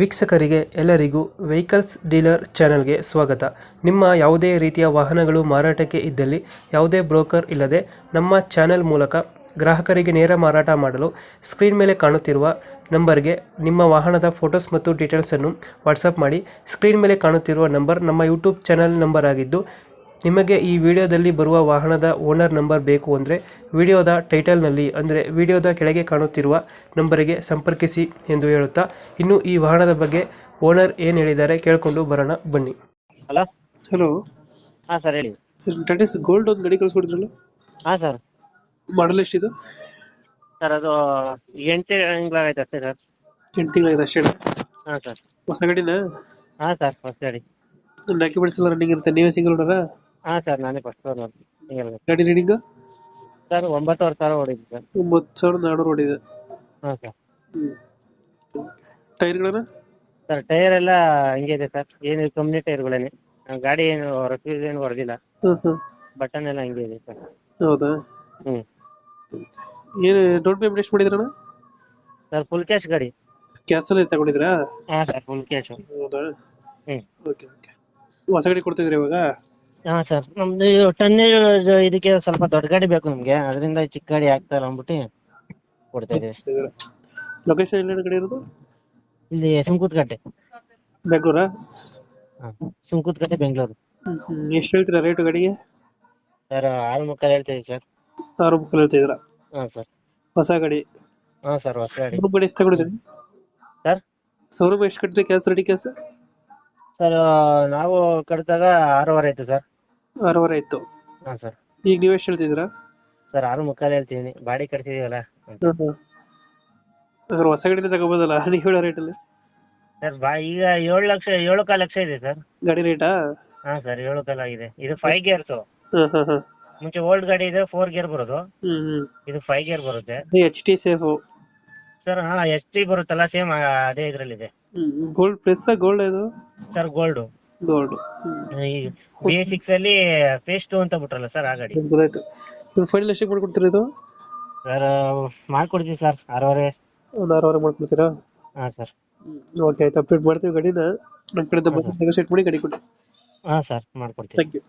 ವೀಕ್ಷಕರಿಗೆ ಎಲ್ಲರಿಗೂ vehicles dealer ಚಾನೆಲ್ಗೆ ಸ್ವಾಗತ. ನಿಮ್ಮ ಯಾವುದೇ ರೀತಿಯ ವಾಹನಗಳು ಮಾರಾಟಕ್ಕೆ ಇದ್ದಲ್ಲಿ ಯಾವುದೇ ಬ್ರೋಕರ್ ಇಲ್ಲದೆ ನಮ್ಮ ಚಾನೆಲ್ ಮೂಲಕ ಗ್ರಾಹಕರಿಗೆ ನೇರ ಮಾರಾಟ ಮಾಡಲು ಸ್ಕ್ರೀನ್ ಮೇಲೆ ಕಾಣುತ್ತಿರುವ ನಂಬರ್ಗೆ ನಿಮ್ಮ ವಾಹನದ ಫೋಟೋಸ್ ಮತ್ತು ಡೀಟೇಲ್ಸನ್ನು ವಾಟ್ಸಪ್ ಮಾಡಿ. ಸ್ಕ್ರೀನ್ ಮೇಲೆ ಕಾಣುತ್ತಿರುವ ನಂಬರ್ ನಮ್ಮ ಯೂಟ್ಯೂಬ್ ಚಾನೆಲ್ ನಂಬರ್ ಆಗಿದ್ದು, ನಿಮಗೆ ಈ ವಿಡಿಯೋದಲ್ಲಿ ಬರುವ ವಾಹನದ ಓನರ್ ನಂಬರ್ ಬೇಕು ಅಂದರೆ ವಿಡಿಯೋದ ಟೈಟಲ್ನಲ್ಲಿ ಅಂದರೆ ವಿಡಿಯೋದ ಕೆಳಗೆ ಕಾಣುತ್ತಿರುವ ನಂಬರಿಗೆ ಸಂಪರ್ಕಿಸಿ ಎಂದು ಹೇಳುತ್ತಾ, ಇನ್ನು ಈ ವಾಹನದ ಬಗ್ಗೆ ಓನರ್ ಏನು ಹೇಳಿದ್ದಾರೆ ಕೇಳಿಕೊಂಡು ಬರೋಣ ಬನ್ನಿ. ಹಲೋ. ಹಲೋ ಹಾಂ ಸರ್, ಹೇಳಿ. ಸರ್, ಟಾಟಾ ಗೋಲ್ಡ್ ಒಂದು ಗಾಡಿ ಕಳಿಸ್ಕೊಡಿದ್ರಲ್ಲ, ಹಾಂ ಸರ್. ಮಾಡಲ್ ಎಷ್ಟಿದೆ? ಸರ್ ಅದು 8 ತಿಂಗಳಾಗೈತೆ ಅಷ್ಟೇ ಸರ್. 8 ತಿಂಗಳಾಗಿದೆ ಅಷ್ಟೇ. ಹಾಂ ಸರ್. ಹೊಸ ಗಾಡಿನ? ಹಾಂ ಸರ್, ಫಸ್ಟ್ ಗಾಡಿ. ಡಾಕ್ಯುಮೆಂಟ್ಸ್ ಎಲ್ಲ ರನ್ನಿಂಗ್ ಇರುತ್ತೆ, ನೀವೇ ಸಿಂಗಲ್ ಓನರಾ? ಹಾಂ ಸರ್, ನಾನೇ ಫಸ್ಟ್ ಓನರ್. ಗಾಡಿ ರೀಡಿಂಗ್ ಸರ್ 9,000 ಓಡಿದೆ ಸರ್. 9,400 ಓಡಿದೆ. ಹಾಂ ಸರ್. ಟೈರ್ಗಳನ್ನ? ಸರ್ ಟೈರ್ ಎಲ್ಲ ಹಂಗೆ ಇದೆ ಸರ್, ಏನು ಕಂಪ್ನಿ ಟೈರ್ಗಳೇನೆ. ಗಾಡಿ ಏನು ರಫೀಸ್ ಏನು ಹೊಡೆದಿಲ್ಲ, ಬಟನ್ ಎಲ್ಲ ಹಂಗೆ ಇದೆ ಸರ್. ಹೌದಾ? ಹ್ಞೂ. ಏನು ಡೌನ್ ಪೇಮೆಂಟ್ ಎಷ್ಟು ಮಾಡಿದ್ರಣ್ಣ? ಸರ್ ಫುಲ್ ಕ್ಯಾಶ್ ಗಾಡಿ. ಕ್ಯಾಸಲ್ಲಿ ತಗೊಂಡಿದ್ರಾ? ಹಾಂ ಸರ್, ಫುಲ್ ಕ್ಯಾಶು. ಹೌದಾ? ಹ್ಞೂ. Okay okay. ಹೊಸ ಗಾಡಿ ಕೊಡ್ತಿದ್ರಿ ಇವಾಗ? ಹಾಂ ಸರ್, ನಮ್ಮದು ಟನ್ನೇಜ್ ಇದಕ್ಕೆ ಸ್ವಲ್ಪ ದೊಡ್ಡ ಗಾಡಿ ಬೇಕು ನಮಗೆ, ಅದರಿಂದ ಚಿಕ್ಕ ಗಾಡಿ ಆಗ್ತಾ ಇಲ್ಲ ಅಂದ್ಬಿಟ್ಟು ಕೊಡ್ತಾ ಇದ್ದೀವಿ. ಲೊಕೇಶನ್ ಎಲ್ಲಿ ಗಾಡಿ ಇರೋದು? ಇಲ್ಲಿ ಸುಂಕುತ್ಕಟ್ಟೆ. ಬೆಂಗಳೂರಾ? ಹಾಂ, ಸುಂಕುತ್ಕಟ್ಟೆ ಬೆಂಗಳೂರು. ಎಷ್ಟು ಹೇಳ್ತೀರಾ ರೇಟು ಗಾಡಿಗೆ? ಸರ್ 6,300 ಹೇಳ್ತೀವಿ ಸರ್. 6,300 ಹೇಳ್ತಿದ್ದೀರಾ? ಹಾಂ ಸರ್. ಹೊಸ ಗಾಡಿ? ಹಾಂ ಸರ್, ಹೊಸ ಗಾಡಿ. ಶೋರೂಮ್ ಗಾಡಿ ಎಷ್ಟು ತಗೊಂಡಿದ್ದೀರಿ ಸರ್? ಶೋರೂಮ್ ಎಷ್ಟು ಕಟ್ಟಿದ್ರಿ ಕ್ಯಾಸ್, ರೆಡಿ ಕ್ಯಾಸ್? ಸರ್ ನಾವು ಕಟ್ಟಿದಾಗ 6,500 ಆಯಿತು ಸರ್. 6,500 ಇತ್ತು. ಹಾಂ ಸರ್. ಈಗ ನೀವು ಎಷ್ಟು ಹೇಳ್ತಿದ್ದೀರಾ? ಸರ್ 6,300 ಹೇಳ್ತಿದ್ದೀನಿ, ಬಾಡಿ ಕಟ್ತಿದ್ದೀವಲ್ಲ. ಹಾಗಾದ್ರೆ ಹೊಸ ಗಾಡಿನೇ ತಗೋಬೋದಲ್ಲ ನೀವು ಹೇಳೋ ರೇಟಲ್ಲಿ? ಸರ್ ಈಗ 7,15 ಲಕ್ಷ ಇದೆ ಸರ್ ಗಾಡಿ ರೇಟಾ? ಹಾಂ ಸರ್, 7,15 ಆಗಿದೆ. ಇದು 5 ಗೇರ್ಸು. ಹಾಂ. ಮುಂಚೆ ಓಲ್ಡ್ ಗಾಡಿ ಇದೆ 4 ಗೇರ್ ಬರೋದು, ಇದು 5 ಗೇರ್ ಬರುತ್ತೆ. H T safe? ಸರ್ ಹಾಂ, ಎಚ್ ಟಿ ಬರುತ್ತಲ್ಲ, ಸೇಮ್ ಅದೇ ಇದರಲ್ಲಿದೆ. ಗೋಲ್ಡ್ ಪ್ಲಸ್ ಗೋಲ್ಡ್ ಇದು? Sir gold. ಗೋಲ್ಡ್. ಈ BS6 ಅಲ್ಲಿ ಫೇಸ್ 2 ಅಂತ ಬಿಟ್ರಲ್ಲ ಸರ್, ಆ ಗಾಡಿ. ಗೊತ್ತಾಯ್ತು. ಇದು ಫೈನಲ್ ಎಷ್ಟಕ್ಕೆ ಮಾಡ್ಕೊಡ್ತೀರಾ ಇದು? ಸರ್ ಮಾಡ್ಕೊಡ್ತೀವಿ ಸರ್, 6,500. ಒಂದು 6,500 ಮಾಡ್ಕೊಡ್ತೀರಾ? ಹಾಂ ಸರ್. ಓಕೆ ಆಯ್ತು, ಅಪ್ಡೇಟ್ ಮಾಡ್ತೀವಿ ಗಾಡಿನ. ನಮ್ಮ ಕಡೆಯಿಂದ ಬಂದು ನೆಗೋಶಿಯೇಟ್ ಮಾಡಿ ಗಾಡಿ ಕೊಡಿ. ಹಾಂ ಸರ್, ಮಾಡ್ಕೊಡ್ತೀವಿ. Thank you.